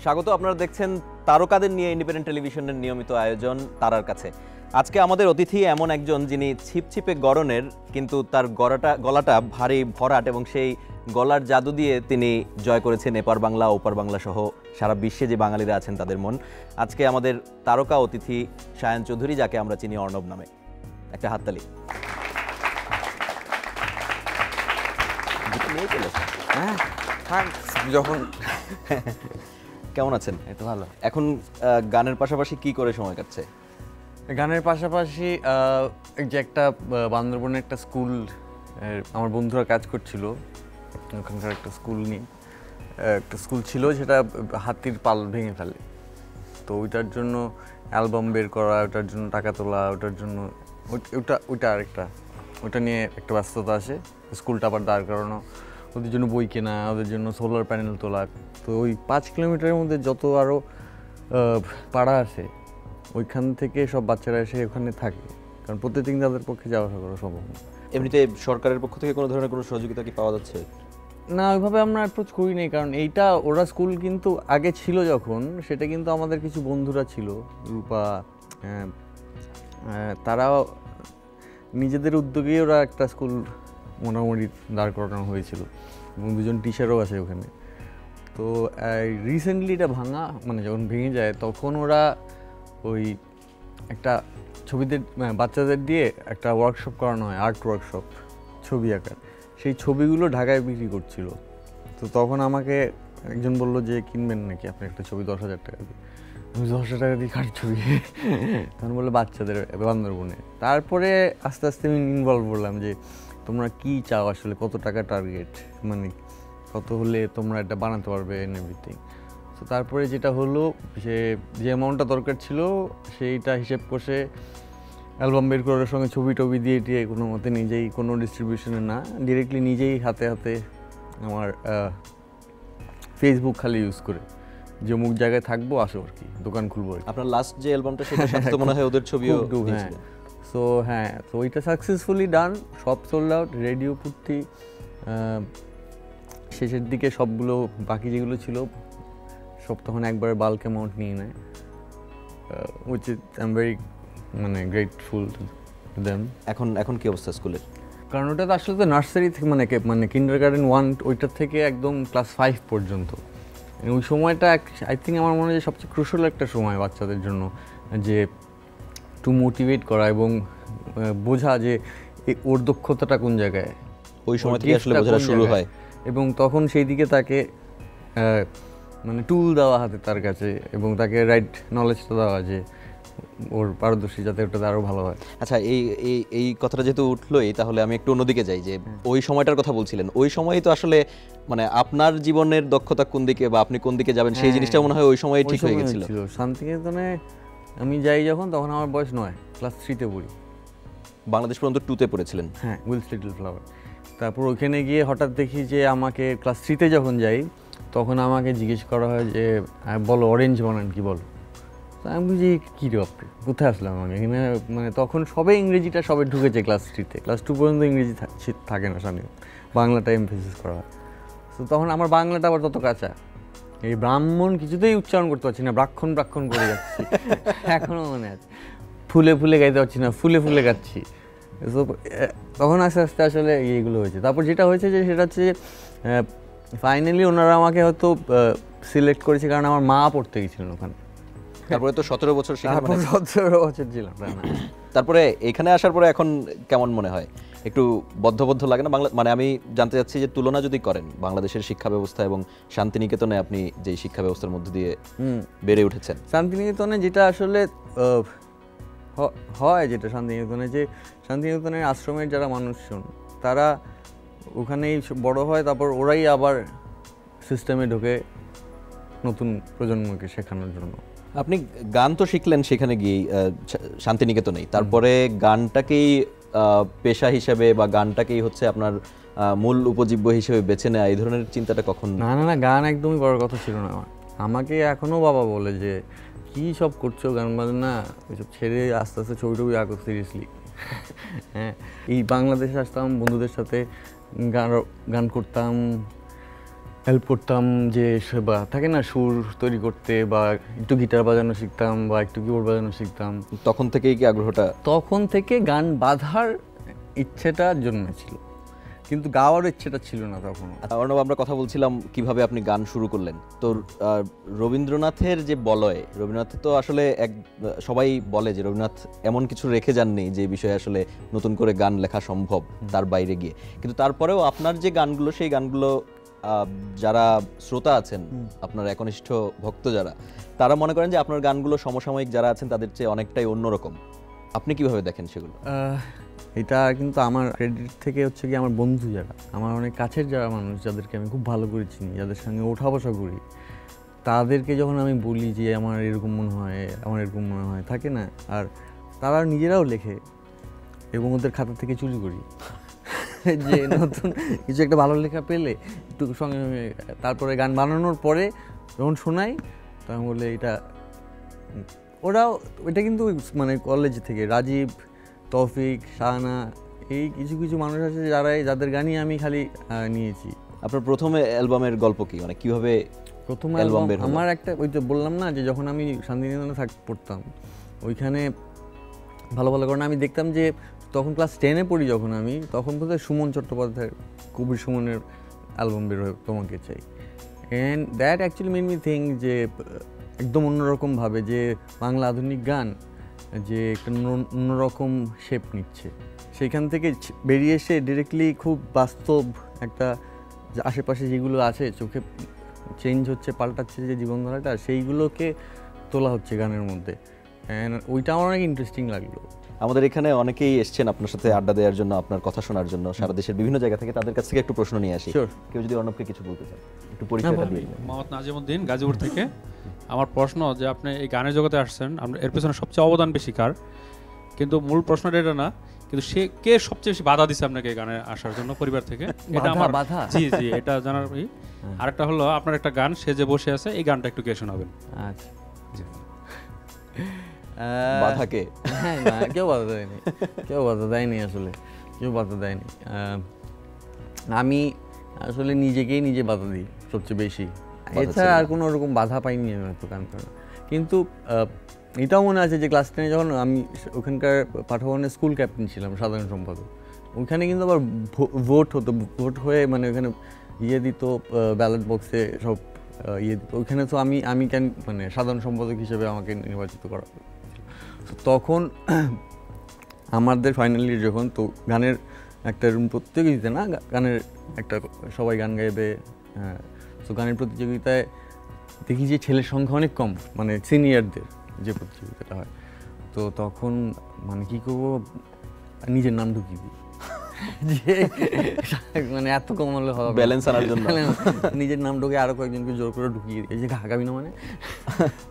স্বাগত। আপনারা দেখছেন তারকাদের নিয়ে ইন্ডিপেন্ডেন্ট টেলিভিশনের নিয়মিত আয়োজন তারার কাছে। আজকে আমাদের অতিথি এমন একজন যিনি ছিপছিপে গড়নের, কিন্তু তার গলাটা ভারী ভরাট এবং সেই গলার জাদু দিয়ে তিনি জয় করেছেন এপার বাংলা ওপার বাংলা সহ সারা বিশ্বে যে বাঙালিরা আছেন তাদের মন। আজকে আমাদের তারকা অতিথি সায়ান চৌধুরী, যাকে আমরা চিনি অর্ণব নামে। একটা হাততালি। যখন কেমন আছেন? এটা ভালো। এখন গানের পাশাপাশি কি করে সময় কাটছে? গানের পাশাপাশি যে একটা বান্দরবনে একটা স্কুল, আমার বন্ধুরা কাজ করছিল ওখানকার একটা স্কুল নিয়ে, একটা স্কুল ছিল যেটা হাতির পাল ভেঙে ফেলে, তো ওইটার জন্য অ্যালবাম বের করা, ওটার জন্য টাকা তোলা, ওটার জন্য ওইটা আরেকটা, ওইটা নিয়ে একটা ব্যস্ততা আসে। স্কুলটা আবার দাঁড় করানো, ওদের জন্য বই কেনা, ওদের জন্য সোলার প্যানেল তোলা। তো ওই 5 কিলোমিটারের মধ্যে যত আরও পাড়া আছে ওইখান থেকে সব বাচ্চারা এসে ওখানে থাকে, কারণ প্রত্যেকদিন তাদের পক্ষে যাওয়া আসা করা সম্ভব না। এমনিতে সরকারের পক্ষ থেকে কোনো ধরনের কোনো সহযোগিতা কি পাওয়া যাচ্ছে? না, ওইভাবে আমরা অ্যাপ্রোচ করি নাই, কারণ এইটা ওরা স্কুল কিন্তু আগে ছিল যখন, সেটা কিন্তু আমাদের কিছু বন্ধুরা ছিল, রূপা, তারা নিজেদের উদ্যোগেই ওরা একটা স্কুল মোটামুটি দাঁড় করানো হয়েছিল এবং 2জন টিচারও আছে ওখানে। তো রিসেন্টলি এটা ভাঙা, মানে যখন ভেঙে যায় তখন ওরা ওই একটা ছবিদের বাচ্চাদের দিয়ে একটা ওয়ার্কশপ করানো হয়, আর্ট ওয়ার্কশপ, ছবি আঁকার। সেই ছবিগুলো ঢাকায় বিক্রি করছিল। তো তখন আমাকে একজন বললো যে কিনবেন নাকি আপনি একটা ছবি 10,000 টাকা দিয়ে। আমি 10,000 টাকা দিয়ে কার ছবি? তখন বললো বাচ্চাদের বান্দরবনে। তারপরে আস্তে আস্তে আমি ইনভলভ করলাম যে তোমরা কি চাও আসলে, কত টাকা টার্গেট, মানে কত হলে তোমরা এটা বানাতে পারবে এন্ড এভরিথিং। তো তারপরে যেটা হলো, যে অ্যামাউন্টটা দরকার ছিল সেইটা হিসেব কষে অ্যালবাম বের করার সঙ্গে ছবি টবি দিয়ে কোনো মতে নিজেই, কোনো ডিস্ট্রিবিউশনে না, ডিরেক্টলি নিজেই হাতে হাতে আমার ফেসবুক খালি ইউজ করে যে অমুক জায়গায় থাকবো, আসো আর কি, দোকান খুলবো। আপনার লাস্ট যে অ্যালবামটা সেটা সাথে মনে হয় ওদের ছবিও দিয়েছিল। তো ওইটা সাকসেসফুলি ডান, সব সোল্ড আউট, রেডিও পূর্তি, শেষের দিকে সবগুলো বাকি যেগুলো ছিল সব তখন একবারে বাল্ক অ্যামাউন্ট নিয়ে নেয়, which is I am very grateful to them. এখন কি অবস্থা স্কুলের? কারণ ওটা তো আসলে তো নার্সারি থেকে মানে কিন্ডারগার্টেন 1 ওইটার থেকে একদম ক্লাস 5 পর্যন্ত। ওই সময়টা আই থিঙ্ক আমার মনে হয় সবচেয়ে ক্রুশাল একটা সময় বাচ্চাদের জন্য, যে টু মোটিভেট করা এবং বোঝা যে ওর দক্ষতাটা কোন জায়গায়, ওই সময় থেকে আসলে বোঝা শুরু হয়। এবং তখন সেই দিকে তাকে মানে টুল দেওয়া হাতে তার কাছে, এবং তাকে রাইট নলেজটা দেওয়া যে ওর পারদর্শী যাতে ওটাতে আরও ভালো হয়। আচ্ছা, এই কথাটা যেহেতু উঠলোই, তাহলে আমি একটু অন্যদিকে যাই, যে ওই সময়টার কথা বলছিলেন, ওই সময়ই তো আসলে মানে আপনার জীবনের দক্ষতা কোন দিকে বা আপনি কোন দিকে যাবেন সেই জিনিসটা মনে হয় ওই সময় ঠিক হয়ে গেছিল। শান্তিনিকেতনে আমি যাই যখন, তখন আমার বয়স 9, ক্লাস 3-তে পড়ি। বাংলাদেশ পর্যন্ত 2-তে পড়েছিলেন? হ্যাঁ, উইলস লিটল ফ্লাওয়ার। তারপর ওইখানে গিয়ে হঠাৎ দেখি যে আমাকে ক্লাস 3-তে যখন যাই তখন আমাকে জিজ্ঞেস করা হয় যে বলো অরেঞ্জ বানান কি, বলো। তো আমি বুঝি কী রে আপনি, কোথায় আসলাম আমি এখানে, মানে তখন সবে ইংরেজিটা সবে ঢুকেছে ক্লাস 3-তে, ক্লাস 2 পর্যন্ত ইংরেজি থাকে না, সামনে বাংলাটা এমফেসিস করা হয়। তো তখন আমার বাংলাটা আবার তত কাঁচা, এই ব্রাহ্মণ কিছুতেই উচ্চারণ করতে পারছি না, ব্রাক্ষণ করে যাচ্ছি, এখনও মনে আছে। ফুলে ফুলে গাইতে পারছি না, ফুলে ফুলে গাচ্ছি। তো তখন আস্তে আস্তে আসলে এইগুলো হয়েছে। তারপর যেটা হয়েছে যে সেটা হচ্ছে যে ফাইনালি ওনারা আমাকে হয়তো সিলেক্ট করেছে কারণ আমার মা পড়তে গেছিলেন ওখানে। তারপরে তো 17 বছর, 17 বছর ছিলাম। তারপরে এখানে আসার পরে এখন কেমন মনে হয়? একটু বদ্ধ লাগে না? মানে আমি জানতে চাচ্ছি যে তুলনা যদি করেন বাংলাদেশের শিক্ষা ব্যবস্থা এবং শান্তিনিকেতনে আপনি যেই শিক্ষা ব্যবস্থার মধ্যে দিয়ে বেড়ে উঠেছেন। শান্তিনিকেতনে যেটা আসলে হয়, যেটা শান্তিনিকেতনে, যে শান্তিনিকেতনের আশ্রমের যারা মানুষজন তারা ওখানেই বড় হয়, তারপর ওরাই আবার সিস্টেমে ঢোকে নতুন প্রজন্মকে শেখানোর জন্য। আপনি গান তো শিখলেন সেখানে গিয়েই, শান্তিনিকেতনেই, তারপরে গানটাকেই পেশা হিসেবে বা গানটাকেই হচ্ছে আপনার মূল উপজীব্য হিসেবে বেছে নেওয়া, এই ধরনের চিন্তাটা কখন? না, গান একদমই বড় কথা ছিল না আমার। আমাকে এখনও বাবা বলে যে কী সব করছো, গান বাজনা ওইসব ছেড়ে আস্তে আস্তে ছবি টবি আঁকো সিরিয়াসলি। হ্যাঁ, এই বাংলাদেশে আসতাম, বন্ধুদের সাথে গান করতাম, হেল্প করতাম, যে বা থাকে না সুর তৈরি করতে, বা একটু গিটার বাজানো শিখতাম বা একটু কিবোর্ড বাজানো শিখতাম। তখন থেকেই কি আগ্রহটা? তখন থেকে গান বাঁধার ইচ্ছেটা জন্মেছিল, কিন্তু গাওয়ার ইচ্ছেটা ছিল না তখনও। অর্ণব, আমরা কথা বলছিলাম কিভাবে আপনি গান শুরু করলেন। তো রবীন্দ্রনাথের যে বলয়, রবীন্দ্রনাথ তো আসলে সবাই বলে যে রবীন্দ্রনাথ এমন কিছু রেখে যাননি যে বিষয়ে আসলে নতুন করে গান লেখা সম্ভব তার বাইরে গিয়ে, কিন্তু তারপরেও আপনার যে গানগুলো, সেই গানগুলো যারা শ্রোতা আছেন, আপনার একনিষ্ঠ ভক্ত যারা, তারা মনে করেন যে আপনার গানগুলো সমসাময়িক যারা আছেন তাদের চেয়ে অনেকটাই অন্যরকম। আপনি কিভাবে দেখেন সেগুলো? এটা কিন্তু আমার ক্রেডিট থেকে হচ্ছে কি, আমার বন্ধু যারা, আমার অনেক কাছের যারা মানুষ, যাদেরকে আমি খুব ভালো করে চিনি, যাদের সঙ্গে ওঠা বসা করি, তাদেরকে যখন আমি বলি যে আমার এরকম মনে হয়, আমার এরকম মনে হয়, থাকে না, আর তারা নিজেরাও লেখে এবং ওদের খাতা থেকে চুরি করি যে নতুন কিছু একটা ভালো লেখা পেলে একটু সঙ্গে সঙ্গে, তারপরে গান বানানোর পরে যখন শোনাই তখন বলে এটা, ওরাও এটা কিন্তু মানে কলেজ থেকে রাজীব, তৌফিক, শাহানা, এই কিছু কিছু মানুষ আছে যাদের গানই আমি খালি নিয়েছি। আপনার প্রথম অ্যালবামের গল্প কি, মানে কিভাবে প্রথম অ্যালবাম? আমার একটা, ওই তো বললাম না যে যখন আমি শান্তিনিকেতনে পড়তাম, ওইখানে ভালো ভালো, কারণ আমি দেখতাম যে তখন ক্লাস 10-এ পড়ি যখন আমি, তখন বোধহয় সুমন চট্টোপাধ্যায়ের, কবির সুমনের অ্যালবাম বেরোয় তোমাকে চাই, and that actually made me think যে একদম অন্যরকমভাবে যে বাংলা আধুনিক গান যে একটা অন্যরকম শেপ নিচ্ছে। সেইখান থেকে বেরিয়ে এসে ডিরেক্টলি খুব বাস্তব একটা, আশেপাশে যেগুলো আছে চোখে চেঞ্জ হচ্ছে, পাল্টাচ্ছে যে জীবনধারাটা, সেইগুলোকে তোলা হচ্ছে গানের মধ্যে, অ্যান্ড ওইটা আমার অনেক ইন্টারেস্টিং লাগলো। আমাদের এখানে অনেকেই এসছেন আপনার সাথে আড্ডা দেওয়ার জন্য, আপনার কথা শোনার জন্য, সারা দেশের বিভিন্ন জায়গা থেকে। তাদের কাছ থেকে একটু প্রশ্ন নিয়ে আসি। কেউ যদি অর্ণবকে কিছু বলতে চান, একটু পরিচয়টা দিয়ে দিন। মোহাম্মদ নাজিমউদ্দিন, গাজীপুর থেকে। আমার প্রশ্ন যে আপনি এই গানের জগতে আসছেন, এর পেছনে সবচেয়ে অবদান বেশি কার? কিন্তু মূল প্রশ্নটা এটা না, কিন্তু সে কে সবচেয়ে বেশি বাধা দিচ্ছে আপনাকে এই গানে আসার জন্য পরিবার থেকে? এটা আমার বাধা, জি জি, এটা জানার। আরেকটা হলো আপনার একটা গান, সে যে বসে আছে, এই গানটা একটু কে শোনাবেন? আচ্ছা, বাধা কে? হ্যাঁ, কেউ বাধা দেয়নি, কেউ বাধা দেয়নি, আসলে কেউ বাধা দেয়নি। আমি আসলে নিজেকেই নিজে বাধা দিই সবচেয়ে বেশি, এছাড়া আর কোনো রকম বাধা পাইনি আমি এত গান করা। কিন্তু এটাও মনে আছে যে ক্লাস 10-এ যখন আমি ওখানকার পাঠভবনের স্কুল ক্যাপ্টেন ছিলাম, সাধারণ সম্পাদক, ওইখানে কিন্তু আবার ভোট হতো, ভোট হয়ে মানে ওখানে ইয়ে দিত, ব্যালট বক্সে সব ইয়ে দিত, ওইখানে তো আমি কেন মানে সাধারণ সম্পাদক হিসেবে আমাকে নির্বাচিত করা। তখন আমাদের ফাইনাল ইয়ার যখন, তো গানের একটা প্রতিযোগিতা না, গানের একটা, সবাই গান গাইবে, হ্যাঁ, তো গানের প্রতিযোগিতায় দেখি যে ছেলের সংখ্যা অনেক কম, মানে সিনিয়রদের যে প্রতিযোগিতাটা হয়, তো তখন মানে কী করবো, নিজের নাম ঢুকিয়ে দিই যে মানে এত কম হলে হবে, ব্যালেন্স আনার জন্য নিজের নাম ঢুকে আরও কয়েকজনকে জোর করে ঢুকিয়ে দিই, এই যে ঘাগাবি না মানে।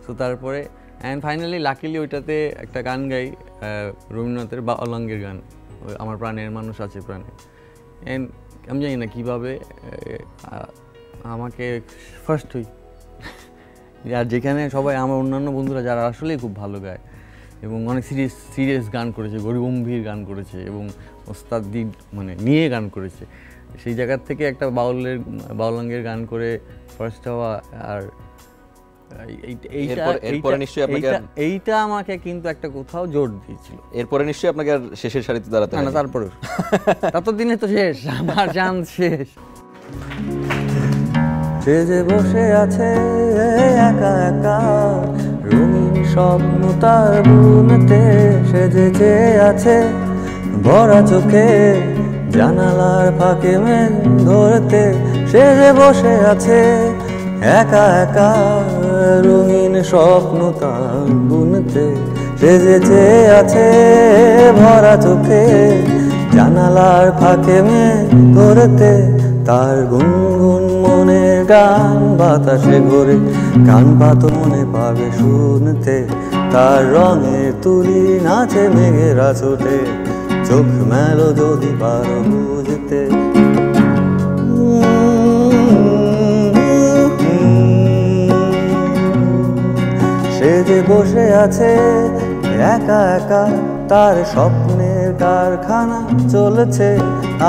তো তারপরে অ্যান্ড ফাইনালি লাকিলি ওইটাতে একটা গান গাই, রবীন্দ্রনাথের বা অলঙ্গের গান, আমার প্রাণের মানুষ আছে প্রাণে, অ্যান্ড আমি জানি না কীভাবে আমাকে ফার্স্ট হই। আর যেখানে সবাই আমার অন্যান্য বন্ধুরা যারা আসলেই খুব ভালো গায় এবং অনেক সিরিয়াস গান করেছে, গরিগম্ভীর গান করেছে এবং ওস্তাদি মানে নিয়ে গান করেছে, সেই জায়গার থেকে একটা বাউলাঙ্গের গান করে ফার্স্ট হওয়া, আর এইটা আমাকে কিন্তু একটা কোথাও জোর দিয়েছিল। এরপরে নিশ্চয়ই আপনাকে আর শেষের সারিতে দাঁড়াতে না, তারপরে ততদিনে তো শেষ, আমার চান্স শেষ। সে যে বসে আছে একা একা, রঙিন স্বপ্ন তার বুনতে, সে যে চেয়ে আছে ভরা চোখে, জানালার ফাঁকে মেন ধরতে, সে যে বসে আছে একা একা, রঙিন স্বপ্ন তার বুনতে, সে যে চেয়ে আছে ভরা চোখে, জানালার ফাঁকে মেন ধরতে, তার গুনগুন মনের গান বাতাসে ঘোরে, গান পাতো মনে পাবে শুনতে, তার রঙের তুলি নাচে মেঘেরা ছোটে, চোখ মেলো যদি পারো বুঝতে। সে যে বসে আছে একা একা, তার স্বপ্নের কারখানা চলেছে,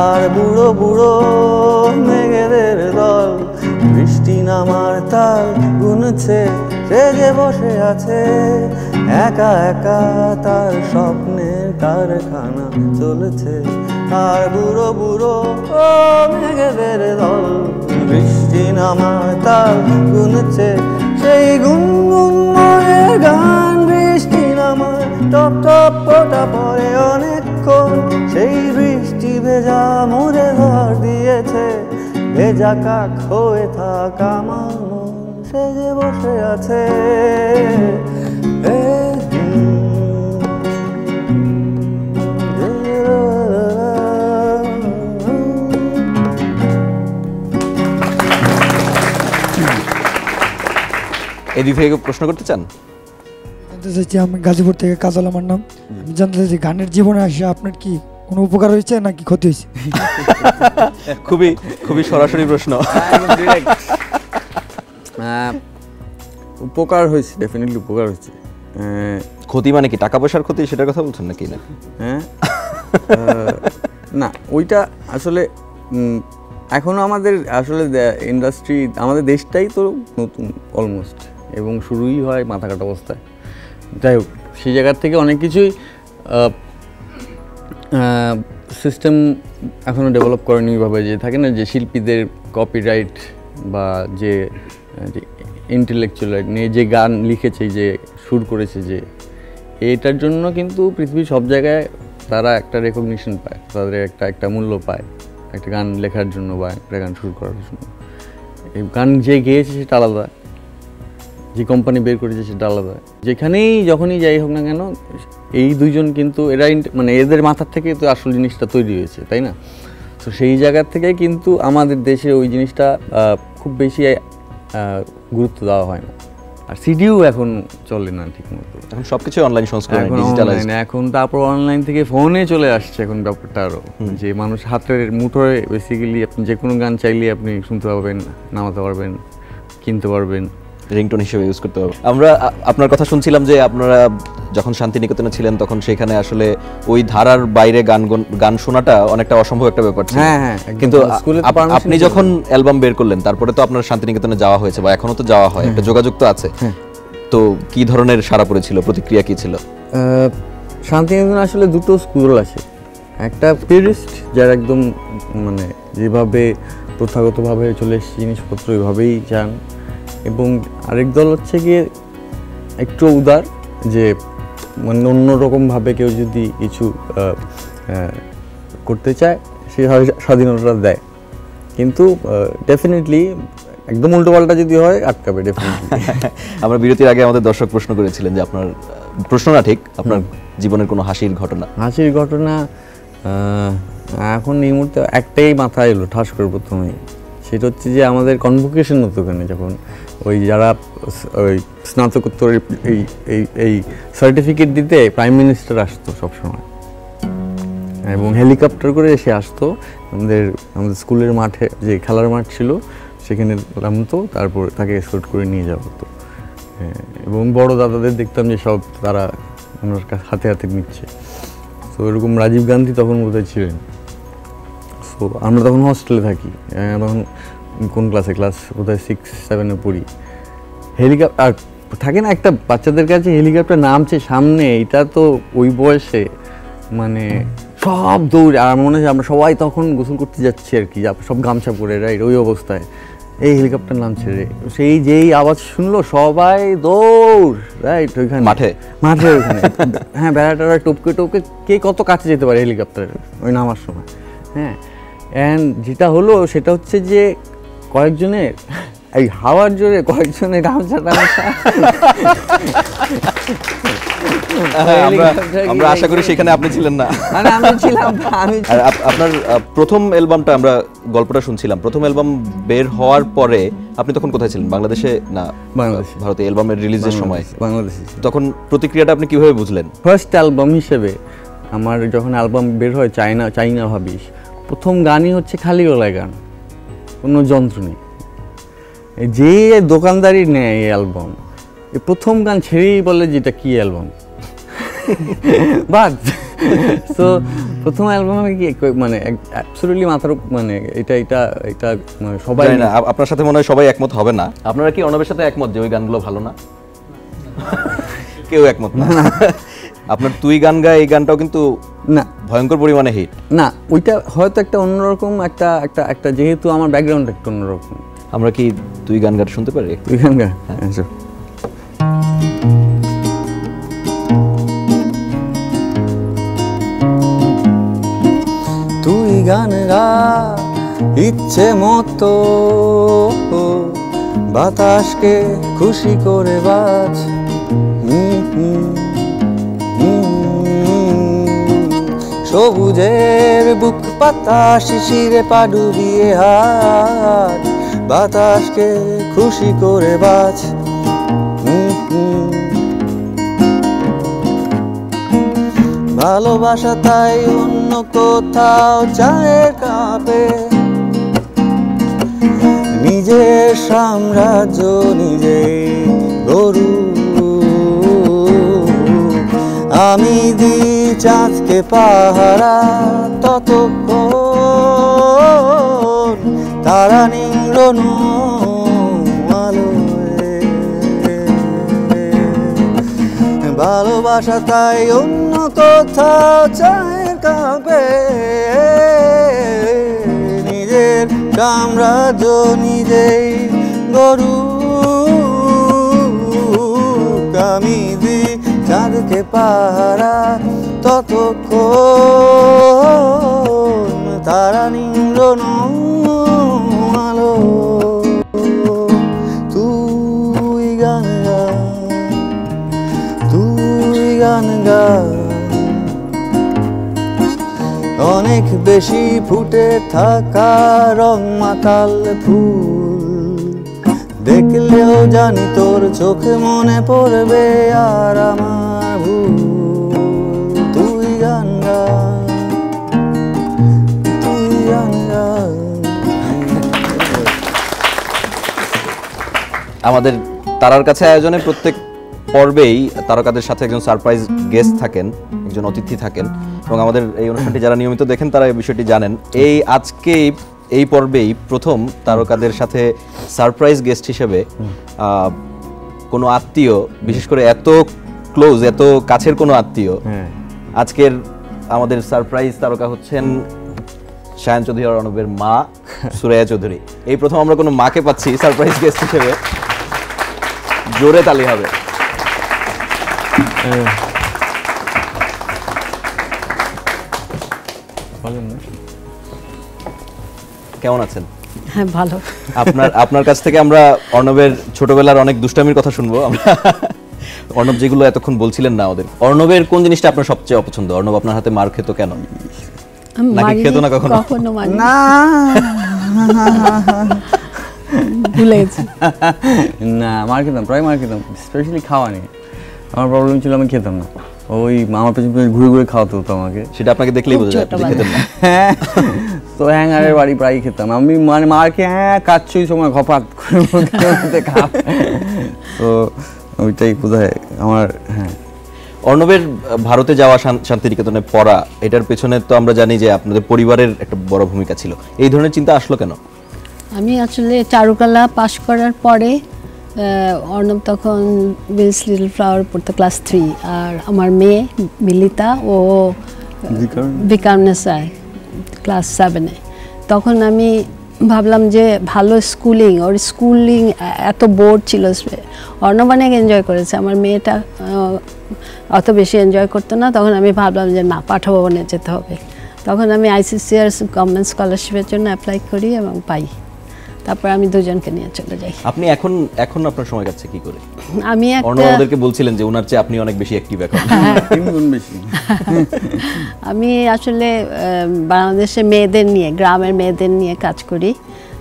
আর বুড়ো বুড়ো মেঘেদের দল নামার তাল গুনছে, সে যে বসে আছে একা একা, তার স্বপ্নের কারখানা চলেছে। আর বুড়ো বুড়ো ও মেঘেদের দল, বৃষ্টি নামার তাল গুনছে, সেই গুনগুন মনের গান। বৃষ্টি নামার টপ টপ ফোঁটা পড়ে অনেকক্ষণ, সেই বৃষ্টি ভেজা মোরে ঘর দিয়েছে, ভেজা কাক হয়ে থাক আমার মন, সে যে বসে আছে। এদিক থেকে প্রশ্ন করতে চান? জানতে চাইছি, আমি গাজীপুর থেকে কাজল আমার নাম। আমি জানতে চাইছি গানের জীবনে আসে আপনার কি কোনো উপকার হয়েছে নাকি ক্ষতি হয়েছে? খুবই খুবই সরাসরি প্রশ্ন। উপকার হয়েছে, ডেফিনেটলি উপকার হয়েছে। ক্ষতি মানে কি, টাকা পয়সার ক্ষতি সেটার কথা বলছেন নাকি? না হ্যাঁ, না ওইটা আসলে এখনো আমাদের আসলে ইন্ডাস্ট্রি, আমাদের দেশটাই তো নতুন অলমোস্ট, এবং শুরুই হয় মাথা কাটা অবস্থায়। যাই হোক, সেই জায়গার থেকে অনেক কিছুই সিস্টেম এখনও ডেভেলপ করেনি ওইভাবে, যে থাকে না যে শিল্পীদের কপিরাইট বা যে ইন্টেলেকচুয়াল রাইট নিয়ে যে গান লিখেছে, যে সুর করেছে, যে এটার জন্য কিন্তু পৃথিবীর সব জায়গায় তারা একটা রেকগনিশন পায়, তাদের একটা মূল্য পায় একটা গান লেখার জন্য বা একটা গান সুর করার জন্য। এই গান যে গেয়েছে সেটা আলাদা, যে কোম্পানি বের করেছে সেটা আলাদা। যেখানেই যখনই যাই হোক না কেন, এই দুইজন কিন্তু এরা মানে এদের মাথার থেকে তো আসল জিনিসটা তৈরি হয়েছে, তাই না? তো সেই জায়গার থেকে কিন্তু আমাদের দেশে ওই জিনিসটা খুব বেশি গুরুত্ব দেওয়া হয় না। আর সিডিও এখন চলে না ঠিক মতো, এখন সবকিছু অনলাইন সংস্করণ, ডিজিটালাইজড। এখন তারপর অনলাইন থেকে ফোনে চলে আসছে এখন ব্যাপারটা আরও, যে মানুষ হাতের মুঠোয় বেসিক্যালি আপনি যে কোনো গান চাইলে আপনি শুনতে পারবেন, নামাতে পারবেন, কিনতে পারবেন, রিংটোন হিসেবে ইউজ করতে পারবেন। আমরা আপনার কথা শুনছিলাম যে আপনারা যখন শান্তিনিকেতনে ছিলেন তখন সেখানে আসলে ওই ধারার বাইরে গান শোনাটা অনেকটা অসম্ভব একটা ব্যাপার ছিল। হ্যাঁ, কিন্তু আপনি যখন অ্যালবাম বের করলেন তারপরে তো আপনার শান্তিনিকেতনে যাওয়া হয়েছে বা এখনো তো যাওয়া হয়, একটা যোগাযোগ তো আছে। তো কি ধরনের সাড়া পড়েছিল, প্রতিক্রিয়া কি ছিল? শান্তিনিকেতনে আসলে দুটো স্কুল আছে, একটা পিউরিস্ট যারা একদম মানে যেভাবে প্রথাগতভাবে চলে এসেছে জিনিসপত্র ওইভাবেই যান, এবং আরেক দল হচ্ছে গিয়ে একটু উদার, যে মানে অন্যরকমভাবে কেউ যদি কিছু করতে চায় সে স্বাধীনতা দেয়, কিন্তু ডেফিনেটলি একদম উল্টোপাল্টা যদি হয় আটকাবে ডেফিনেটলি। আমরা বিরতির আগে আমাদের দর্শক প্রশ্ন করেছিলেন যে আপনার প্রশ্ন না ঠিক, আপনার জীবনের কোনো হাসির ঘটনা। হাসির ঘটনা এখন এই মুহূর্তে একটাই মাথায় এলো ঠাস করে প্রথমেই, সেটা হচ্ছে যে আমাদের কনভোকেশন হতো ওখানে, যখন ওই যারা ওই স্নাতকোত্তর এই সার্টিফিকেট দিতে প্রাইম মিনিস্টার আসতো সবসময়, এবং হেলিকপ্টার করে এসে আসতো আমাদের স্কুলের মাঠে, যে খেলার মাঠ ছিল সেখানে নামতো, তারপর তাকে এসকর্ট করে নিয়ে যাওয়া হতো। এবং বড় দাদাদের দেখতাম যে সব তারা ওনার হাতে হাতে নিচ্ছে। তো এরকম রাজীব গান্ধী তখন বোধহয় ছিলেন। সো আমরা তখন হস্টেলে থাকি, তখন কোন ক্লাসে, ক্লাস বোধহয় 6-7 পড়ি। হেলিকপ্টার থাকে না একটা বাচ্চাদের কাছে, হেলিকপ্টার নামছে সামনে, এটা তো ওই বয়সে মানে সব দৌড়ে, আর মনে হয় আমরা সবাই তখন গোসল করতে যাচ্ছি আর কি, সব গামছা পরে, রাইট? ওই অবস্থায় এই হেলিকপ্টার নামছে রে, সেই যেই আওয়াজ শুনলো সবাই দৌড়, রাইট? ওইখানে মাঠে ওইখানে হ্যাঁ, বেড়াটা টপকে টপকে কে কত কাছে যেতে পারে হেলিকপ্টারের ওই নামার সময়। হ্যাঁ, অ্যান্ড যেটা হলো সেটা হচ্ছে যে কয়েকজনের এই হাওয়ার জোরে কয়েকজনের গামছা আমরা আশা করি সেখানে আপনি ছিলেন না। মানে আমি ছিলাম। আপনার প্রথম অ্যালবামটা আমরা গল্পটা শুনছিলাম, প্রথম অ্যালবাম বের হওয়ার পরে আপনি তখন কোথায় ছিলেন? বাংলাদেশে না বাংলাদেশে? ভারতে অ্যালবামের রিলিজের সময় বাংলাদেশে। তখন প্রতিক্রিয়াটা আপনি কিভাবে বুঝলেন? ফার্স্ট অ্যালবাম হিসেবে আমার যখন অ্যালবাম বের হয়, চাইনা ভাবিস, প্রথম গানই হচ্ছে খালি গলায় গান, কোনো যন্ত্র নেই। যে দোকানদারি নেয় এই অ্যালবাম, এই প্রথম গান ছেড়েই বলে যে এটা কি অ্যালবাম। বাট তো প্রথম অ্যালবামে কি মানে অ্যাবসলিউটলি মাথার মানে এটা মানে সবাই জানি না, আপনার সাথে মনে হয় সবাই একমত হবে না। আপনারা কি অর্ণবের সাথে একমত যে ওই গানগুলো ভালো না? কেউ একমত না। আপনার তুই গান গায় এই গানটাও কিন্তু না ভয়ঙ্কর পরিমাণে হিট। না, ওইটা হয়তো একটা অন্যরকম একটা যেহেতু আমার ব্যাকগ্রাউন্ড একটা অন্যরকম। আমরা কি তুই গান গান শুনতে পারি? তুই গান গা। আচ্ছা, তুই গান গা ইচ্ছে মতো, বাতাসকে খুশি করে বাজ, সবুজের বুক পাতা শিশিরে পা ডুবিয়ে হাত, বাতাসকে খুশি করে বাজ। ভালোবাসা তাই অন্য কোথাও চায়ের কাপে, নিজের সাম্রাজ্য নিজেই গরু। আমি দি চাঁদকে পাহারা ততক্ষণ, তারা নিংড়ন আলোয়। ভালোবাসা তাই অন্য কোথাও চায়ের কাপে, নিজের সাম্রাজ্য নিজেই গরু। আমি দি চাঁদকে পাহারা ততক্ষণ, তারা নিংড়ন আলো। তুই গান গা, তুই গান গা, অনেক বেশি ফুটে থাকা রং মাতাল ফুল, দেখলেও জানি তোর চোখে মনে পড়বে আর আমার ভুল। তুই গান গা, তুই গান গা। আমাদের তারার কাছে আয়োজনে প্রত্যেক পর্বেই তারকাদের সাথে একজন সারপ্রাইজ গেস্ট থাকেন, একজন অতিথি থাকেন, এবং আমাদের এই অনুষ্ঠানটি যারা নিয়মিত দেখেন তারা এই বিষয়টি জানেন। আজকে এই পর্বেই প্রথম তারকাদের সাথে সারপ্রাইজ গেস্ট হিসেবে কোনো আত্মীয়, বিশেষ করে এত ক্লোজ, এত কাছের কোনো আত্মীয়। আজকের আমাদের সারপ্রাইজ তারকা হচ্ছেন শায়ান চৌধুরী আর অর্ণবের মা সুরাইয়া চৌধুরী। এই প্রথম আমরা কোনো মাকে পাচ্ছি সারপ্রাইজ গেস্ট হিসেবে। জোরে তালি হবে। কেমন আছেন? হ্যাঁ, ভালো। আপনার কাছ থেকে আমরা অর্ণবের ছোটবেলার অনেক দুষ্টামির কথা শুনবো। অর্ণব যেগুলো এতক্ষণ বলছিলেন না ওদের, অর্ণবের কোন জিনিসটা আপনার সবচেয়ে অপছন্দ? অর্ণব আপনার হাতে মার খেত কেন? নাকি খেত না কখনো? না, ভুলে গেছি। না, মার খেতাম, প্রায় মার খেতাম, স্পেশালি খাওয়া নিয়ে আমার প্রবলেম ছিল, আমি খেতাম না। ওই আমার পেছনে ঘুরে ঘুরে খাওয়াতে হতো আমাকে। সেটা আপনাকে দেখলেই বোঝা যায় যে খেতেন না। তো হ্যাঙ্গারের বাড়ি প্রায় খেতাম আমি, মানে মারকে কাচ্ছি ওই সময় ঘপাত করে খা। তো ওইটাই বোধহয় আমার। হ্যাঁ, অর্ণবের ভারতে যাওয়া, শান্তিনিকেতনে পড়া, এটার পেছনে তো আমরা জানি যে আপনাদের পরিবারের একটা বড় ভূমিকা ছিল। এই ধরনের চিন্তা আসলো কেন? আমি আসলে চারুকলা পাশ করার পরে অর্ণব তখন উইলস লিটল ফ্লাওয়ার পড়তো ক্লাস 3, আর আমার মেয়ে মিলিতা ও বিকারনেসায় ক্লাস 7-এ। তখন আমি ভাবলাম যে ভালো স্কুলিং, ওর স্কুলিং এত বোর্ড ছিল। অর্ণব অনেক এনজয় করেছে, আমার মেয়েটা অত বেশি এনজয় করতো না। তখন আমি ভাবলাম যে না, পাঠভবনে যেতে হবে। তখন আমি ICCR গভর্নমেন্ট স্কলারশিপের জন্য অ্যাপ্লাই করি এবং পাই। তারপর আমি দুজনকে নিয়ে চলে যাই। আপনি এখন আপনার সময় কাটছে কি করে? আমি অর্ণবদেরকে বলছিলেন যে ওনার চেয়ে আপনি অনেক বেশি অ্যাক্টিভ এখন। আমি আসলে বাংলাদেশে মেয়েদের নিয়ে, গ্রামের মেয়েদের নিয়ে কাজ করি।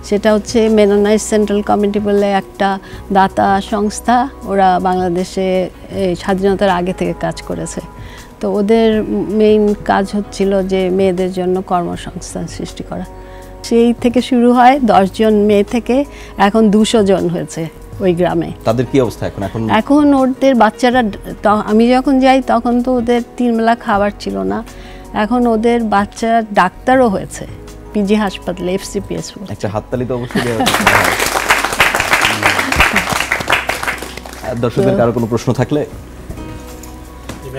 সেটা হচ্ছে মেনোনাইট সেন্ট্রাল কমিটি বলে একটা দাতা সংস্থা, ওরা বাংলাদেশে স্বাধীনতার আগে থেকে কাজ করেছে। তো ওদের মেইন কাজ হচ্ছিল যে মেয়েদের জন্য কর্মসংস্থান সৃষ্টি করা। সেই থেকে শুরু হয় 10 জন মেয়ে থেকে এখন 200 জন হয়েছে ওই গ্রামে। তাদের কি অবস্থা এখন? এখন ওদের বাচ্চারা, আমি যখন যাই তখন তো ওদের 3 বেলা খাবার ছিল না। এখন ওদের বাচ্চা ডাক্তারও হয়েছে পিজি হাসপাতালে, FCPS। একটা হাততালি তো অবশ্যই দেওয়া উচিত। দর্শকদের কারো কোনো প্রশ্ন থাকলে?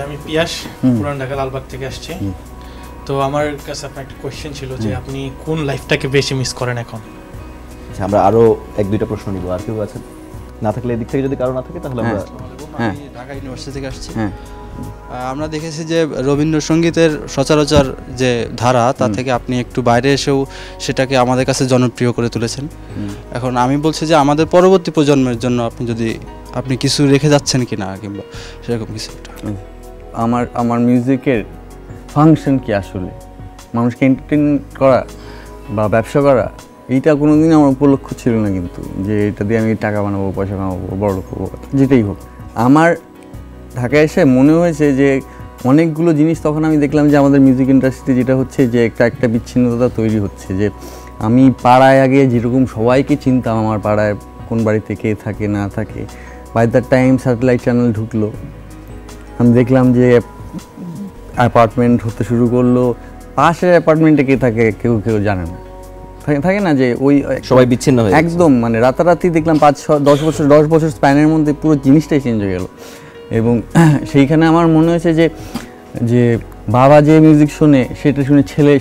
আমি পিয়াস, পুরান ঢাকা লালবাগ থেকে আসছি। তো আমার কাছে আপনার একটা কোয়েশ্চেন ছিল যে আপনি কোন লাইফটাকে বেশি মিস করেন এখন? আচ্ছা, আমরা আরো এক দুইটা প্রশ্ন নিব। আর কেউ আছেন? না থাকলে এদিক থেকে যদি কারো না থাকে তাহলে আমরা আমি ঢাকা ইউনিভার্সিটি থেকে আসছি। আমরা দেখেছি যে রবীন্দ্রসঙ্গীতের সচরাচর যে ধারা তা থেকে আপনি একটু বাইরে এসেও সেটাকে আমাদের কাছে জনপ্রিয় করে তুলেছেন। এখন আমি বলছি যে আমাদের পরবর্তী প্রজন্মের জন্য আপনি কিছু রেখে যাচ্ছেন কিনা, কিংবা সেরকম কিছু একটা। আমার মিউজিকের ফাংশন কি আসলে মানুষকে এন্টারটেইন করা বা ব্যবসা করা, এইটা কোনোদিন আমার উপলক্ষ ছিল না, কিন্তু যে এটা দিয়ে আমি টাকা বানাবো, পয়সা কামাবো, বড়লোক হবো, যেটাই হোক। আমার ঢাকায় এসে মনে হয়েছে যে অনেকগুলো জিনিস তখন আমি দেখলাম যে আমাদের মিউজিক ইন্ডাস্ট্রিতে যেটা হচ্ছে যে একটা বিচ্ছিন্নতা তৈরি হচ্ছে। যে আমি পাড়ায় আগে যেরকম সবাইকে চিনতাম, আমার পাড়ায় কোন বাড়িতে কে থাকে না থাকে, by the time satellite channel ঢুকলো, আমি দেখলাম যে অ্যাপার্টমেন্ট হতে শুরু করলো, পাশের অ্যাপার্টমেন্টে কে থাকে কেউ জানে না, থাকে না যে ওই সবাই বিচ্ছিন্ন হয়ে একদম, মানে রাতারাতি দেখলাম 5-10 বছর স্প্যানের মধ্যে পুরো জিনিসটাই চেঞ্জ হয়ে গেল। এবং সেইখানে আমার মনে হয়েছে যে বাবা যে মিউজিক শোনে সেটা শুনে ছেলে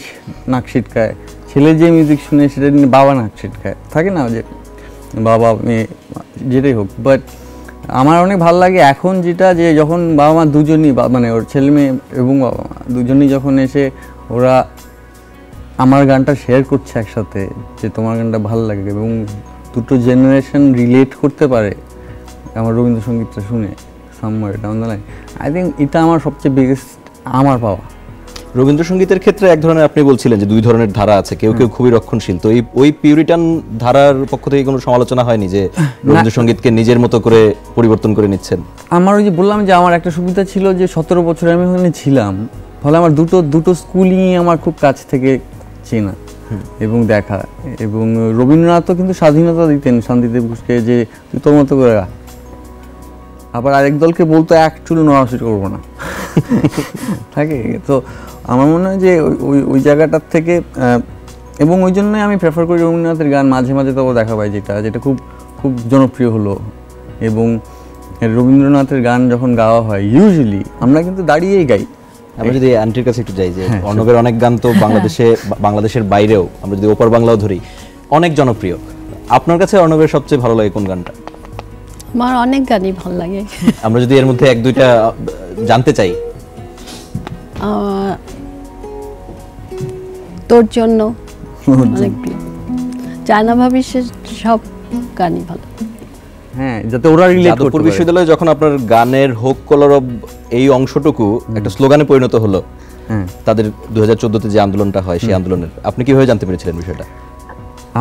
নাক ছিটকায়, ছেলে যে মিউজিক শুনে সেটা নিয়ে বাবা নাক ছিটকায়, থাকে না যে বাবা মেয়ে যেটাই হোক। বাট আমার অনেক ভালো লাগে এখন যেটা, যে যখন বাবা মা দুজনই, মানে ওর ছেলে মেয়ে এবং বাবা মা দুজনই যখন এসে ওরা আমার গানটা শেয়ার করছে একসাথে, যে তোমার গানটা ভালো লাগে, এবং দুটো জেনারেশন রিলেট করতে পারে আমার রবীন্দ্রসঙ্গীতটা শুনে somewhere down the line. I think এটা আমার সবচেয়ে বিগেস্ট আমার পাওয়া। রবীন্দ্রসঙ্গীতের ক্ষেত্রে এক ধরনের আপনি বলছিলেন যে দুই ধরনের ধারা আছে, কেউ খুবই রক্ষণশীল, তো ওই পিউরিটান ধারার পক্ষ থেকে কোনো সমালোচনা হয়নি যে রবীন্দ্রসঙ্গীতকে নিজের মতো করে পরিবর্তন করে নিচ্ছেন? আমার ওই যে বললাম যে আমার একটা সুবিধা ছিল যে 17 বছর আমি ওখানে ছিলাম, ফলে আমার দুটো স্কুলই আমার খুব কাছ থেকে চেনা এবং দেখা। এবং রবীন্দ্রনাথও কিন্তু স্বাধীনতা দিতেন শান্তিদেব ঘোষকে, যে তুই তোর মতো করে গা, আবার আরেক দলকে বলতো এক চুল নড়াচড়ি করবো না, থাকে। তো আমার মনে হয় যে ওই জায়গাটার থেকে, এবং ওই জন্যই আমি প্রেফার করি রবীন্দ্রনাথের গান। মাঝে মাঝে তবু দেখা পাই যেটা খুব খুব জনপ্রিয় হলো। এবং রবীন্দ্রনাথের গান যখন গাওয়া হয় ইউজুয়ালি আমরা কিন্তু দাঁড়িয়েই গাই। আমরা যদি আন্টির কাছে একটু যাই, যে অর্ণবের অনেক গান তো বাংলাদেশের বাইরেও, আমরা যদি ওপার বাংলাও ধরি, অনেক জনপ্রিয়। আপনার কাছে অর্ণবের সবচেয়ে ভালো লাগে কোন গানটা? আমার অনেক গানই ভালো লাগে। আমরা যদি এর মধ্যে এক দুইটা জানতে চাই। তোর জন্য অনেক প্রিয়, চায়না ভাবিসের সব গানই ভালো। হ্যাঁ, যাতে ওরা রিলেট করতে যাদবপুর পারে। বিশ্ববিদ্যালয়ে যখন আপনার গানের হোক কলরব এই অংশটুকু একটা স্লোগানে পরিণত হলো, তাদের 2014-তে যে আন্দোলনটা হয়, সেই আন্দোলনের আপনি কিভাবে জানতে পেরেছিলেন বিষয়টা?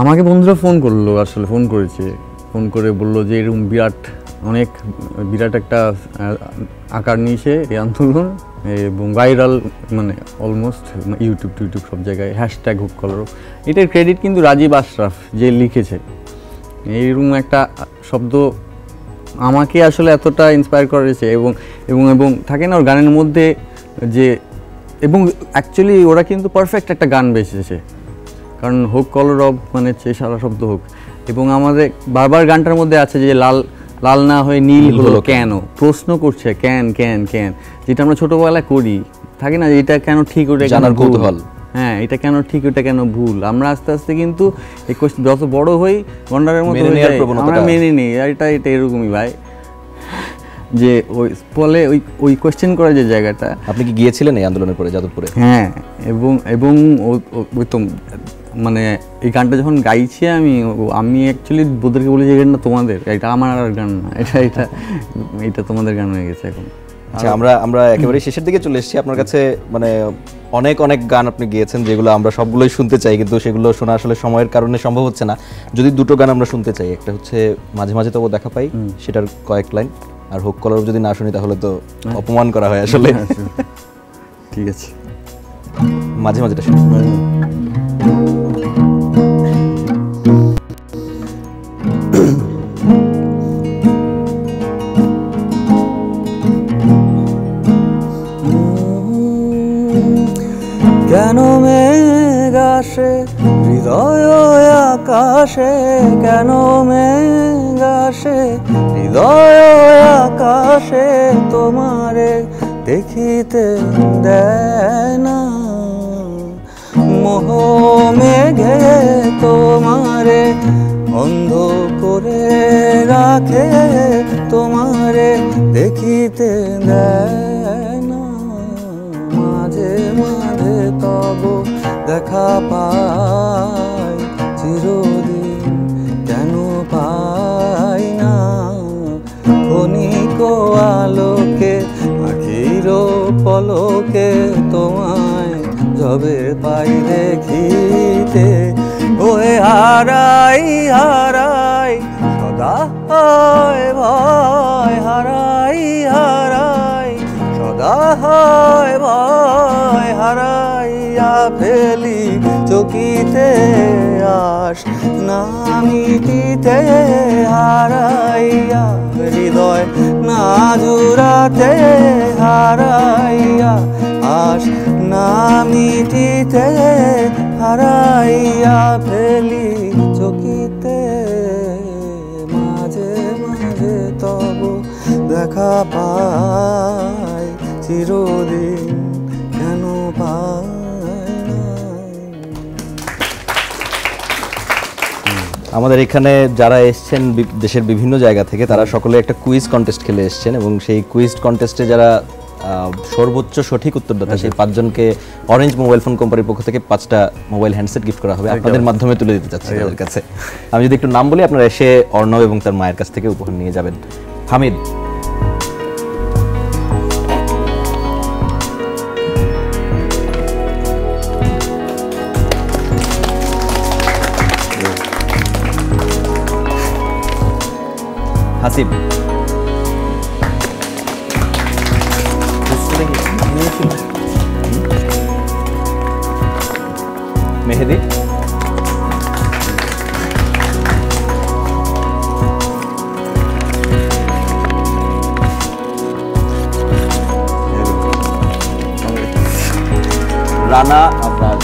আমাকে বন্ধুরা ফোন করলো, আসলে ফোন করে বললো যে এরকম বিরাট একটা আকার নিয়েছে এই আন্দোলন, এবং ভাইরাল, মানে অলমোস্ট ইউটিউব সব জায়গায় হ্যাশট্যাগ হোক কলরব। এটার ক্রেডিট কিন্তু রাজীব আশরাফ যে লিখেছে। এইরকম একটা শব্দ আমাকে আসলে এতটা ইন্সপায়ার করেছে। এবং থাকে না ওর গানের মধ্যে যে, এবং অ্যাকচুয়ালি ওরা কিন্তু পারফেক্ট একটা গান বেঁচেছে, কারণ হোক কলরব মানে সারা শব্দ হোক। এবং আমাদের বারবার গানটার মধ্যে আছে যে লাল না হয়ে নীল হলো কেন, প্রশ্ন করছে কেন, যেটা আমরা ছোটবেলায় করি, থাকে না এটা কেন ঠিক, ওটা জানার কৌতূহল। হ্যাঁ, এটা কেন ঠিক, ওটা কেন ভুল। আমরা আস্তে আস্তে কিন্তু এই কোয়েশ্চেন যত বড় হই, গন্ডারের মতো আমরা মেনে নিই, এটা এরকমই ভাই, যে ওই ফলে ওই কোয়েশ্চেন করার যে জায়গাটা। আপনি কি গিয়েছিলেন এই আন্দোলনের পরে যাদবপুরে? হ্যাঁ, এবং ওই তো মানে এই গানটা যখন গাইছি আমি অ্যাকচুয়ালি ওদেরকে বলি যে গানটা তোমাদের, এটা আমার আর গান না, এটা তোমাদের গান হয়ে গেছে এখন। আচ্ছা, আমরা একেবারে শেষের দিকে চলে এসেছি। আপনার কাছে মানে অনেক গান আপনি গিয়েছেন, যেগুলো আমরা সবগুলোই শুনতে চাই, কিন্তু সেগুলো শোনা আসলে সময়ের কারণে সম্ভব হচ্ছে না। যদি দুটো গান আমরা শুনতে চাই, একটা হচ্ছে মাঝে মাঝে তবু দেখা পাই, সেটার কয়েক লাইন, আর হোক কলরব যদি না শুনি তাহলে তো অপমান করা হয় আসলে। ঠিক আছে, মাঝে মাঝেটা শুনি। কেন মেঘ আসে হৃদয় আকাশে, কেন মেঘ আসে হৃদয় আকাশে, তোমারে দেখিতে দেয় না। মোহ মেঘে তোমারে অন্ধ করে রাখে, তোমারে দেখিতে দেয় না। মাঝে মাঝে তব দেখা পাই, চিরদিন কেন পাই না। ক্ষণিক আলোকে আখির পলকে তোমায় যবে পাই দেখিতে, ওয়ে হারাই হারাই সদা হয় ভয়, হারাই হারাই সদা হয় ভয়, হারাইয়া ফেলি চকিতে আশ না মিটিতে, হারাইয়া হৃদয় না জুড়াতে, হারাইয়া আশ না মিটিতে, হারাইয়া ফেলি চকিতে। মাঝে মাঝে তব দেখা পাই, চিরদিন কেন পাই না। আমাদের এখানে যারা এসছেন দেশের বিভিন্ন জায়গা থেকে, তারা সকলে একটা কুইজ কন্টেস্ট খেলে এসছেন এবং সেই কুইজ কন্টেস্টে যারা সর্বোচ্চ সঠিক উত্তরদাতা সেই 5 জনকে অরেঞ্জ মোবাইল ফোন কোম্পানির পক্ষ থেকে 5টা মোবাইল হ্যান্ডসেট গিফট করা হবে, আপনাদের মাধ্যমে তুলে দিতে চাচ্ছি তাদের কাছে। আমি যদি একটু নাম বলি, আপনারা এসে অর্ণব এবং তার মায়ের কাছ থেকে উপহার নিয়ে যাবেন। হামিদ, হাসিব, মেহেদি, রানা আবরার,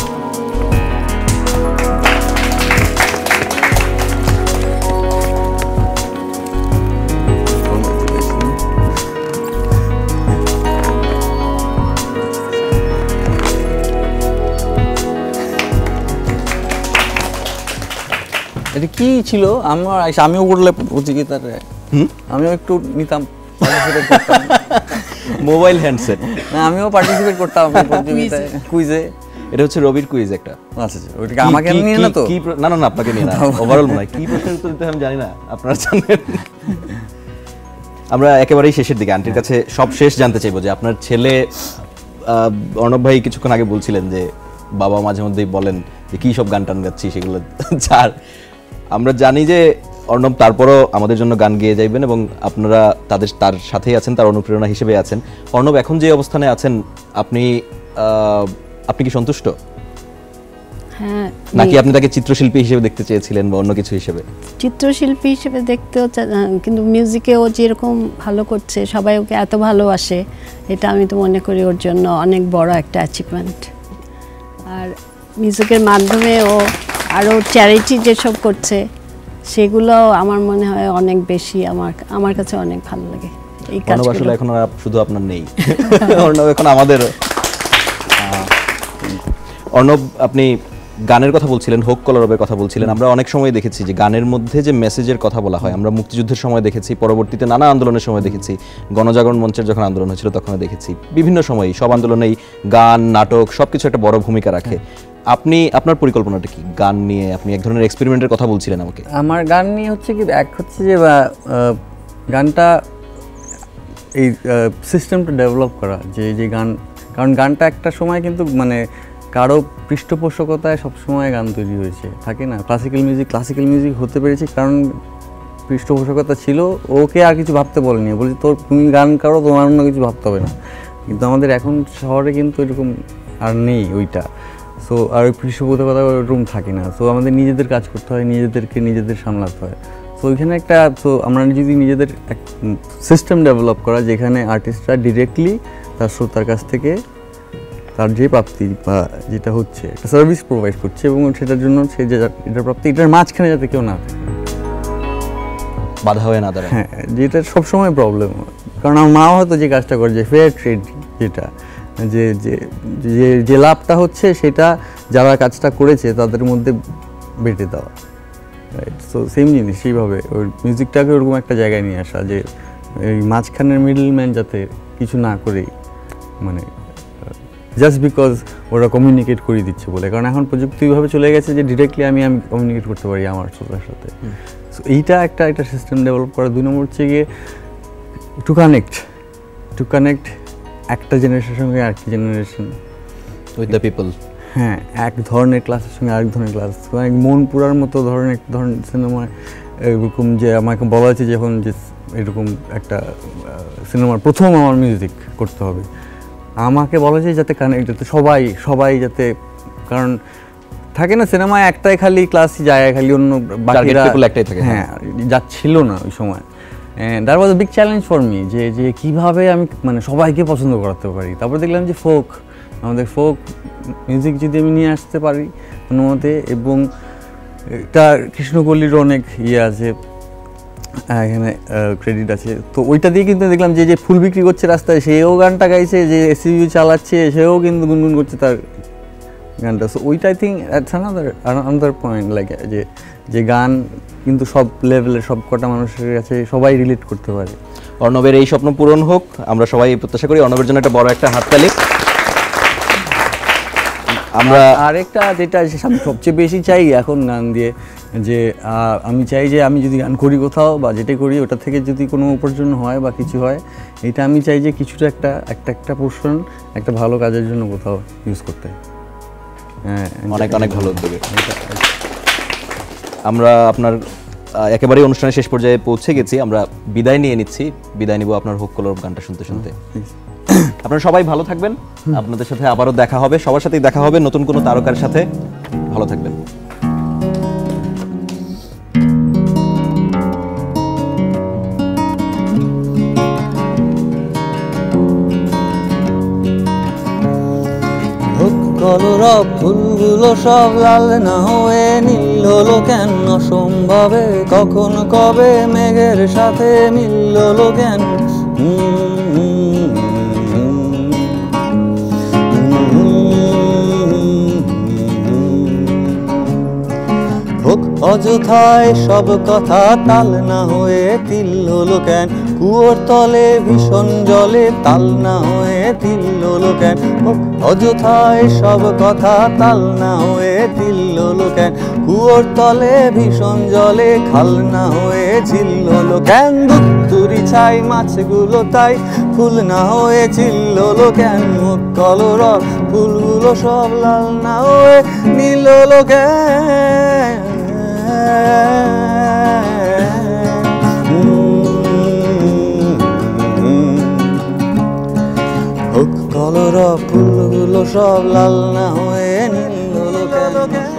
এটা কি ছিল? আমিও করলে প্রতিযোগিতার আমিও একটু নিতাম, মোবাইল হ্যান্ডসেট। না আমিও পার্টিসিপেট করতাম প্রতিযোগিতায়, কুইজে। এটা হচ্ছে রবির কুইজ একটা। আচ্ছা আচ্ছা, ওইটা আমাকে নিয়ে না তো? না না না, আপনাকে নিয়ে না, ওভারঅল নয়। কি প্রশ্নের উত্তর দিতে আমি জানি না, আপনারা জানেন। আমরা একেবারেই শেষের দিকে আন্টির কাছে সব শেষ জানতে চাইবো যে আপনার ছেলে অর্ণব ভাই কিছুক্ষণ আগে বলছিলেন যে বাবা মাঝে মধ্যেই বলেন যে কী সব গান টান গাচ্ছি, সেগুলো যার আমরা জানি যে অর্ণব তারপরও আমাদের জন্য গান গেয়ে যাইবেন এবং আপনারা তার সাথেই আছেন, তার অনুপ্রেরণা হিসেবে আছেন। অর্ণব এখন যে অবস্থানে আছেন, আপনি কি সন্তুষ্ট? হ্যাঁ, নাকি আপনি তাকে চিত্রশিল্পী হিসেবে দেখতে চেয়েছিলেন বা অন্য কিছু হিসেবে? চিত্রশিল্পী হিসেবে দেখতেও কিন্তু মিউজিকেও যেরকম ভালো করছে, সবাই ওকে এত ভালোবাসে, এটা আমি তো মনে করি ওর জন্য অনেক বড় একটা অ্যাচিভমেন্ট। আর মিউজিকের মাধ্যমে ও আরও চ্যারিটি যেসব করছে সেগুলো আমার মনে হয় অনেক বেশি আমার কাছে অনেক ভালো লাগে এই কাজগুলো। আসলে এখন আর শুধু আপনার নেই, অর্ণব এখন আমাদের। অর্ণব, আপনি গানের কথা বলছিলেন, হোক কলরবের কথা বলছিলেন। আমরা অনেক সময় দেখেছি যে গানের মধ্যে যে মেসেজের কথা বলা হয়, আমরা মুক্তিযুদ্ধের সময় দেখেছি, পরবর্তীতে নানা আন্দোলনের সময় দেখেছি, গণজাগরণ মঞ্চের যখন আন্দোলন হয়েছিল তখনও দেখেছি, বিভিন্ন সময়ই সব আন্দোলনেই গান, নাটক সবকিছু একটা বড় ভূমিকা রাখে। আপনার পরিকল্পনাটা কি গান নিয়ে? আপনি এক ধরনের এক্সপেরিমেন্টের কথা বলছিলেন আমাকে। আমার গান নিয়ে হচ্ছে কি, এক হচ্ছে যে গানটা এই সিস্টেমটা ডেভেলপ করা, যে গান, কারণ গানটা একটা সময় কিন্তু মানে কারো পৃষ্ঠপোষকতায় সবসময় গান তৈরি হয়েছে, থাকে না? ক্লাসিক্যাল মিউজিক হতে পেরেছে কারণ পৃষ্ঠপোষকতা ছিল, ওকে আর কিছু ভাবতে বলেনি, বলছি তুমি গান করো, তোমার অন্য কিছু ভাবতে হবে না। কিন্তু আমাদের এখন শহরে কিন্তু এরকম আর নেই ওইটা। সো আর ওই পৃষ্ঠপোষকতা ওরকম থাকে না। সো আমাদের নিজেদের কাজ করতে হয়, নিজেদের সামলাতে হয়। সো ওইখানে আমরা যদি নিজেদের সিস্টেম ডেভেলপ করা, যেখানে আর্টিস্টরা ডিরেক্টলি তার শ্রোতার কাছ থেকে তার যে প্রাপ্তি বা যেটা হচ্ছে একটা সার্ভিস প্রোভাইড করছে এবং সেটার জন্য সে যে এটার প্রাপ্তি এটার মাঝখানে যাতে কেউ না থাকে, বাধা হয়ে না দাঁড়ায়। হ্যাঁ, যেটা সবসময় প্রবলেম। কারণ আমার মা হয়তো যে কাজটা করে, যে ফেয়ার ট্রেড, যেটা যে যে যে লাভটা হচ্ছে সেটা যারা কাজটা করেছে তাদের মধ্যে বেটে দেওয়া, রাইট? সো সেম জিনিস সেইভাবে ওই মিউজিকটাকে ওরকম একটা জায়গায় নিয়ে আসা যে এই মাঝখানের মিডলম্যান যাতে কিছু না করেই, মানে জাস্ট বিকজ ওরা কমিউনিকেট করে দিচ্ছে বলে। কারণ এখন প্রযুক্তি এইভাবে চলে গেছে যে ডিরেক্টলি আমি কমিউনিকেট করতে পারি আমার শ্রোতার সাথে। সো এইটা একটা সিস্টেম ডেভেলপ করা। 2 নম্বর হচ্ছে গিয়ে টু কানেক্ট একটা জেনারেশনের সঙ্গে আরেকটা জেনারেশন উইথ দ্য পিপল। হ্যাঁ, এক ধরনের ক্লাসের সঙ্গে আরেক ধরনের ক্লাস, মানে মন পুরার মতো ধরনের একটা ধরনের সিনেমায় এরকম যে আমাকে বলা হয়েছে যখন যে এরকম একটা সিনেমার প্রথম আমার মিউজিক করতে হবে, আমাকে বলা হয়েছে যাতে কানেক্ট, যাতে সবাই যাতে, কারণ থাকে না সিনেমায় একটাই খালি ক্লাসই যায়, খালি অন্য বাকিরা একটাই থাকে। হ্যাঁ, যাচ্ছিল না ওই সময়। That was a big challenge for me যে কীভাবে আমি মানে সবাইকে পছন্দ করাতে পারি। তারপর দেখলাম যে আমাদের ফোক মিউজিক যদি আমি নিয়ে আসতে পারি কোনো মতে, এবং এটা কৃষ্ণকলির অনেক আছে এখানে, ক্রেডিট আছে, তো ওইটা দিয়ে কিন্তু দেখলাম যে ফুল বিক্রি করছে রাস্তায়, সেও গানটা গাইছে, যে এসইউ চালাচ্ছে সেও কিন্তু গুনগুন করছে তার গানটা। সো ওইটা I think that's another point, like যে গান কিন্তু সব লেভেলের সব কটা মানুষের কাছে সবাই রিলেট করতে পারে। অর্ণবের এই স্বপ্ন পূরণ হোক, আমরা সবাই প্রত্যাশা করি। অর্ণবের জন্য একটা বড় একটা হাততালি। আমরা আরেকটা যেটা আমি সবচেয়ে বেশি চাই এখন গান দিয়ে, যে আমি চাই যে আমি যদি গান করি কোথাও বা যেটাই করি ওটা থেকে যদি কোনো উপার্জন হয় বা কিছু হয়, এটা আমি চাই যে কিছুটা একটা পোর্শন একটা ভালো কাজের জন্য কোথাও ইউজ করতে। হ্যাঁ, অনেক ভালো উদ্যোগে। আমরা আপনার একেবারেই অনুষ্ঠানের শেষ পর্যায়ে পৌঁছে গেছি, আমরা বিদায় নিয়ে নিচ্ছি। বিদায় নিব আপনার হোক কলরব গানটা শুনতে শুনতে। আপনারা সবাই ভালো থাকবেন, আপনাদের সাথে আবারও দেখা হবে, সবার সাথেই দেখা হবে নতুন কোনো তারকার সাথে। ভালো থাকবেন। কলরব ফুলগুলো সব লাল না হয়ে নীল হলো কেন অসম্ভবে, কখন কবে মেঘের সাথে মিলল হলো কেন। হোক অযথায় সব কথা তাল না হয়ে তিল হলো কেন, কুয়োর তলে ভীষণ জলে তাল না হয়ে তিল হলো কেন। হোক অযথায় সব কথা তাল না হয়ে তিল হলো কেন, কুয়োর তলে ভীষণ জলে খাল না হয়ে ঝিল হলো কেন। দুতুরি ছাই মাছগুলো তাই ফুল না হয়ে ঝিল হলো কেন। হোক কলরব ফুলগুলো সব লাল না হয়ে নীল হলো কেন। হোক কলরব ফুলগুলো সব লাল না হয়ে নীল হলো কেন।